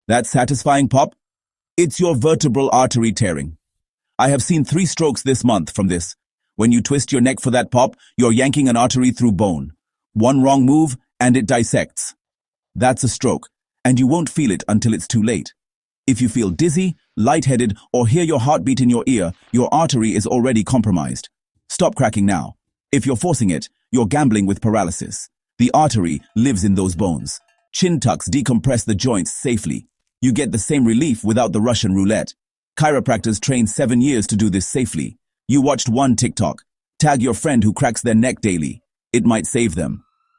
That satisfying pop? It's your vertebral artery tearing. I have seen 3 strokes this month from this. When you twist your neck for that pop, you're yanking an artery through bone. One wrong move, and it dissects. That's a stroke, and you won't feel it until it's too late. If you feel dizzy, lightheaded, or hear your heartbeat in your ear, your artery is already compromised. Stop cracking now. If you're forcing it, you're gambling with paralysis. The artery lives in those bones. Chin tucks decompress the joints safely. You get the same relief without the Russian roulette. Chiropractors train 7 years to do this safely. You watched one TikTok. Tag your friend who cracks their neck daily. It might save them.